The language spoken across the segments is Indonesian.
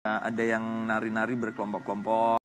Ada yang nari-nari berkelompok-kelompok.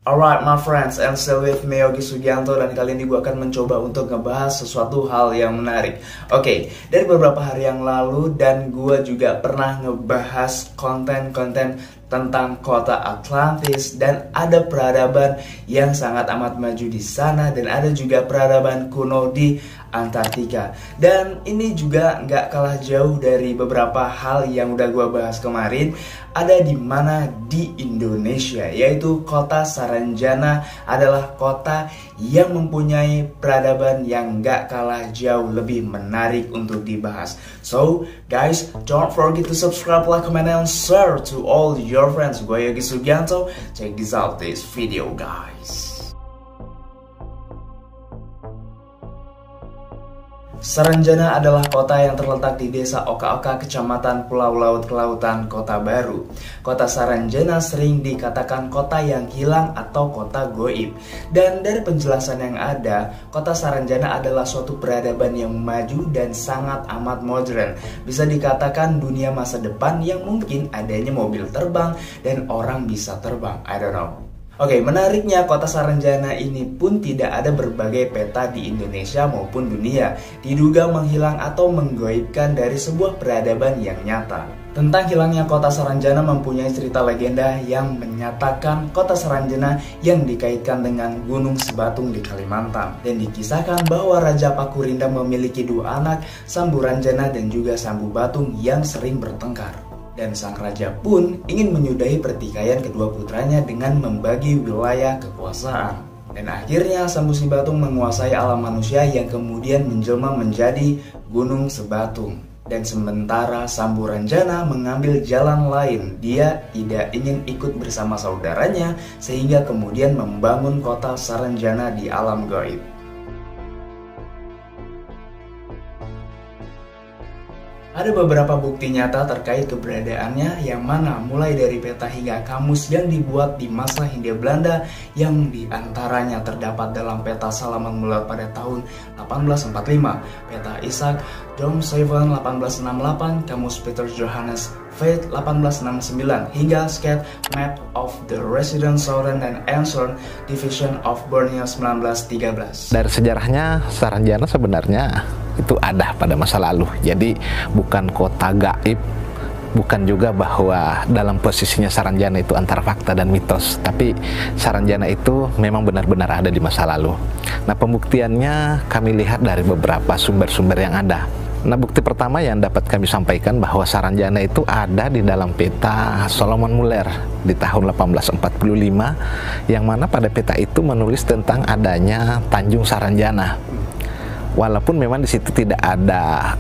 Alright my friends, and still with me Yogi Sugianto, dan kali ini gue akan mencoba untuk ngebahas sesuatu hal yang menarik. Oke, dari beberapa hari yang lalu dan gue juga pernah ngebahas konten-konten tentang kota Atlantis, dan ada peradaban yang sangat amat maju di sana, dan ada juga peradaban kuno di Antartika. Dan ini juga nggak kalah jauh dari beberapa hal yang udah gue bahas kemarin. Ada di mana di Indonesia, yaitu kota Saranjana adalah kota yang mempunyai peradaban yang nggak kalah jauh lebih menarik untuk dibahas. So guys, don't forget to subscribe, like, comment, and share to all your friends. Gue Yogi Sugianto. Check this out this video guys. Saranjana adalah kota yang terletak di desa Oka-Oka, kecamatan Pulau Laut Kelautan, Kota Baru. Kota Saranjana sering dikatakan kota yang hilang atau kota goib. Dan dari penjelasan yang ada, kota Saranjana adalah suatu peradaban yang maju dan sangat amat modern. Bisa dikatakan dunia masa depan yang mungkin adanya mobil terbang dan orang bisa terbang. I don't know. Oke, menariknya kota Saranjana ini pun tidak ada berbagai peta di Indonesia maupun dunia. Diduga menghilang atau menggoibkan dari sebuah peradaban yang nyata. Tentang hilangnya kota Saranjana mempunyai cerita legenda yang menyatakan kota Saranjana yang dikaitkan dengan Gunung Sebatung di Kalimantan. Dan dikisahkan bahwa Raja Pakurinda memiliki dua anak, Samburanjana dan juga Sambu Batung, yang sering bertengkar. Dan sang raja pun ingin menyudahi pertikaian kedua putranya dengan membagi wilayah kekuasaan. Dan akhirnya Sambu Batung menguasai alam manusia yang kemudian menjelma menjadi Gunung Sebatung. Dan sementara Samburanjana mengambil jalan lain. Dia tidak ingin ikut bersama saudaranya, sehingga kemudian membangun kota Saranjana di alam gaib. Ada beberapa bukti nyata terkait keberadaannya, yang mana mulai dari peta hingga kamus yang dibuat di masa Hindia Belanda, yang diantaranya terdapat dalam peta Salaman Muller pada tahun 1845, peta Isaac Domscheit 1868, kamus Peter Johannes Veit 1869, hingga sketch map of the Residence Southern and Eastern Division of Borneo 1913. Dari sejarahnya, Saranjana sebenarnya itu ada pada masa lalu. Jadi bukan kota gaib, bukan juga bahwa dalam posisinya Saranjana itu antara fakta dan mitos, tapi Saranjana itu memang benar-benar ada di masa lalu. Nah, pembuktiannya kami lihat dari beberapa sumber-sumber yang ada. Nah, bukti pertama yang dapat kami sampaikan bahwa Saranjana itu ada di dalam peta Solomon Muller di tahun 1845, yang mana pada peta itu menulis tentang adanya Tanjung Saranjana. Walaupun memang di situ tidak ada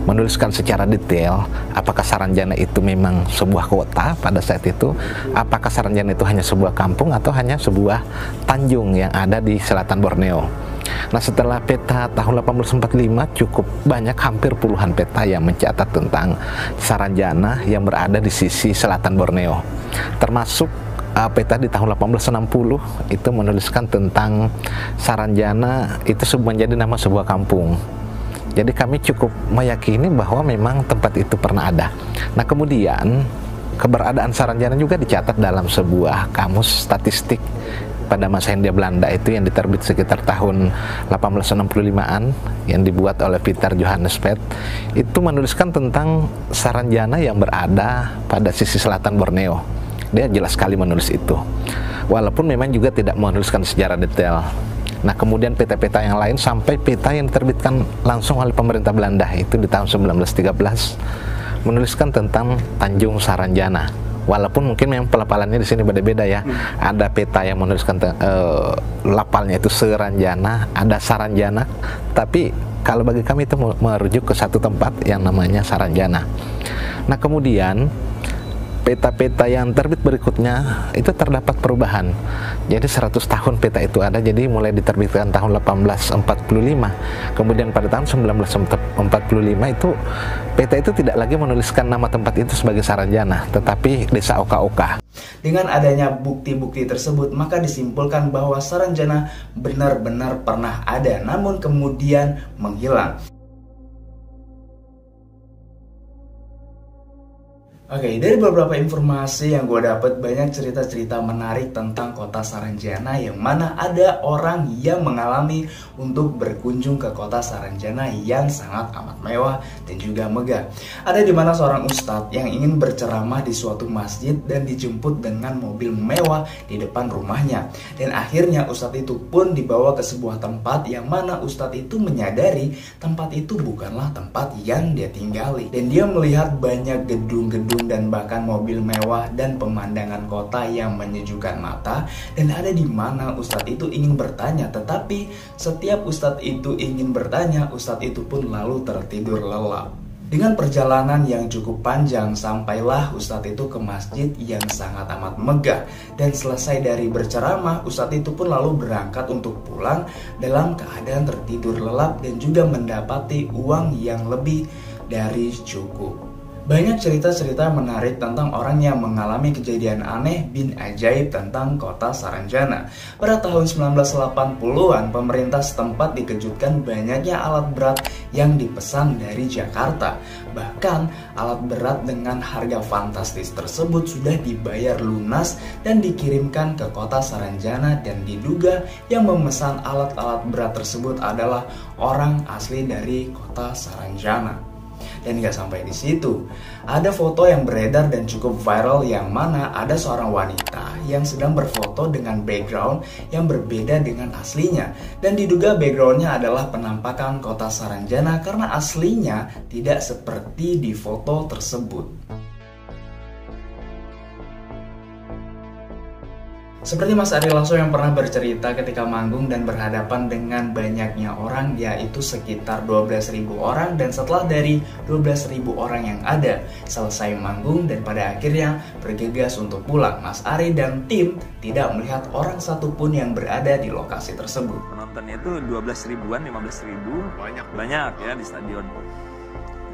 menuliskan secara detail apakah Saranjana itu memang sebuah kota pada saat itu, apakah Saranjana itu hanya sebuah kampung atau hanya sebuah tanjung yang ada di selatan Borneo. Nah, setelah peta tahun 1845 cukup banyak, hampir puluhan peta yang mencatat tentang Saranjana yang berada di sisi selatan Borneo. Termasuk peta di tahun 1860 itu menuliskan tentang Saranjana itu menjadi nama sebuah kampung. Jadi kami cukup meyakini bahwa memang tempat itu pernah ada. Nah, kemudian keberadaan Saranjana juga dicatat dalam sebuah kamus statistik pada masa Hindia Belanda itu yang diterbit sekitar tahun 1865-an, yang dibuat oleh Peter Johannes Veit. Itu menuliskan tentang Saranjana yang berada pada sisi selatan Borneo. dia jelas sekali menulis itu. Walaupun memang juga tidak menuliskan sejarah detail. Nah, kemudian peta-peta yang lain sampai peta yang diterbitkan langsung oleh pemerintah Belanda itu di tahun 1913 menuliskan tentang Tanjung Saranjana. Walaupun mungkin memang pelapalannya di sini beda-beda ya. Ada peta yang menuliskan lapalnya itu Seranjana, ada Saranjana. Tapi kalau bagi kami itu merujuk ke satu tempat yang namanya Saranjana. Nah, kemudian peta-peta yang terbit berikutnya itu terdapat perubahan. Jadi 100 tahun peta itu ada, jadi mulai diterbitkan tahun 1845. Kemudian pada tahun 1945 itu peta itu tidak lagi menuliskan nama tempat itu sebagai Saranjana, tetapi Desa Oka-Oka. Dengan adanya bukti-bukti tersebut, maka disimpulkan bahwa Saranjana benar-benar pernah ada, namun kemudian menghilang. Oke, dari beberapa informasi yang gue dapat, banyak cerita-cerita menarik tentang kota Saranjana, yang mana ada orang yang mengalami untuk berkunjung ke kota Saranjana yang sangat amat mewah dan juga megah. Ada di mana seorang ustadz yang ingin berceramah di suatu masjid dan dijemput dengan mobil mewah di depan rumahnya. Dan akhirnya ustadz itu pun dibawa ke sebuah tempat yang mana ustadz itu menyadari tempat itu bukanlah tempat yang dia tinggali. Dan dia melihat banyak gedung-gedung dan bahkan mobil mewah dan pemandangan kota yang menyejukkan mata. Dan ada di mana ustadz itu ingin bertanya, tetapi setiap ustadz itu ingin bertanya, ustadz itu pun lalu tertidur lelap. Dengan perjalanan yang cukup panjang, sampailah ustadz itu ke masjid yang sangat amat megah. Dan selesai dari berceramah, ustadz itu pun lalu berangkat untuk pulang dalam keadaan tertidur lelap dan juga mendapati uang yang lebih dari cukup. Banyak cerita-cerita menarik tentang orang yang mengalami kejadian aneh bin ajaib tentang kota Saranjana. Pada tahun 1980-an, pemerintah setempat dikejutkan banyaknya alat berat yang dipesan dari Jakarta. Bahkan, alat berat dengan harga fantastis tersebut sudah dibayar lunas dan dikirimkan ke kota Saranjana, dan diduga yang memesan alat-alat berat tersebut adalah orang asli dari kota Saranjana. Dan gak sampai di situ, ada foto yang beredar dan cukup viral yang mana ada seorang wanita yang sedang berfoto dengan background yang berbeda dengan aslinya. Dan diduga backgroundnya adalah penampakan kota Saranjana karena aslinya tidak seperti di foto tersebut. Seperti Mas Ari Lasso yang pernah bercerita ketika manggung dan berhadapan dengan banyaknya orang, yaitu sekitar 12.000 orang, dan setelah dari 12.000 orang yang ada selesai manggung dan pada akhirnya bergegas untuk pulang, Mas Ari dan tim tidak melihat orang satupun yang berada di lokasi tersebut. Penontonnya itu 12 ribuan, 15 ribu, banyak ya di stadion.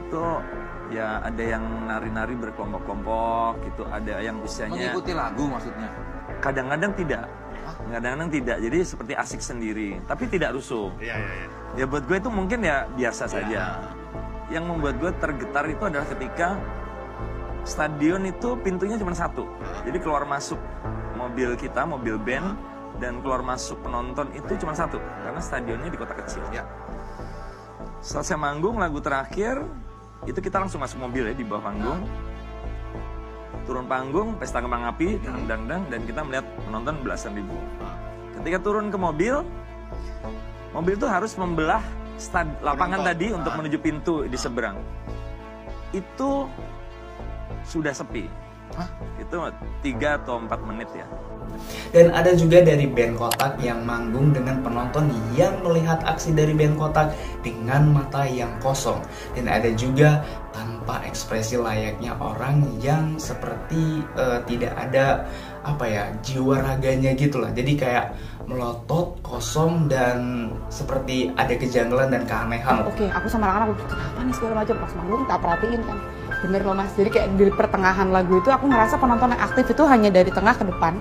Itu ya ada yang nari-nari berkelompok-kelompok gitu, ada yang usianya mengikuti lagu maksudnya. Kadang-kadang tidak, jadi seperti asik sendiri, tapi tidak rusuh. Ya buat gue itu mungkin ya biasa saja. Yang membuat gue tergetar itu adalah ketika stadion itu pintunya cuma satu, jadi keluar masuk mobil kita, mobil band, dan keluar masuk penonton itu cuma satu, karena stadionnya di kota kecil. Selesai manggung, lagu terakhir itu kita langsung masuk mobil ya, di bawah panggung. Turun panggung, pesta kembang api, dang-dang, dan kita melihat penonton belasan ribu. Ketika turun ke mobil itu harus membelah lapangan tadi untuk menuju pintu di seberang. Itu sudah sepi. Itu 3 atau 4 menit ya. Dan ada juga dari band Kotak yang manggung dengan penonton yang melihat aksi dari band Kotak dengan mata yang kosong. Dan ada juga tanpa ekspresi layaknya orang yang seperti tidak ada jiwa raganya gitulah. Jadi kayak melotot, kosong, dan seperti ada kejanggalan dan keanehan. Oke, aku sama anak-anak apa nih segala macam, pas manggung tak perhatiin kan. Bener loh Mas, jadi kayak di pertengahan lagu itu aku ngerasa penonton yang aktif itu hanya dari tengah ke depan.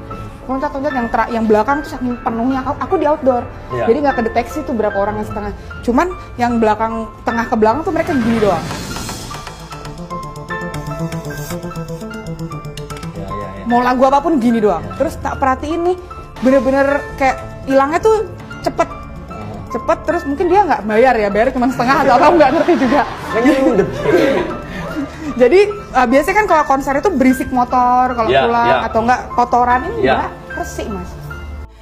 Loncat-loncat yang belakang tuh saking penuhnya, aku di outdoor, jadi nggak kedeteksi tuh berapa orang yang setengah. Cuman yang belakang, tengah ke belakang tuh mereka gini doang. Mau lagu apapun gini doang. Terus tak perhatiin nih, bener-bener kayak hilangnya tuh cepet, terus mungkin dia nggak bayar cuma setengah atau apa, nggak ngerti juga. Jadi biasanya kan kalau konser itu berisik motor kalau pulang atau enggak kotoran, ini enggak resik Mas.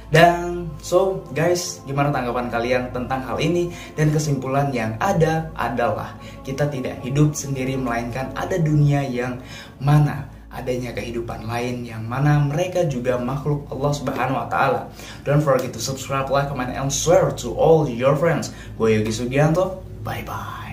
Dan so guys, gimana tanggapan kalian tentang hal ini? Dan kesimpulan yang ada adalah kita tidak hidup sendiri, melainkan ada dunia yang mana adanya kehidupan lain, yang mana mereka juga makhluk Allah Subhanahu wa Ta'ala. Don't forget to subscribe, like, comment, and share to all your friends. Gue Yogi Sugianto, bye bye.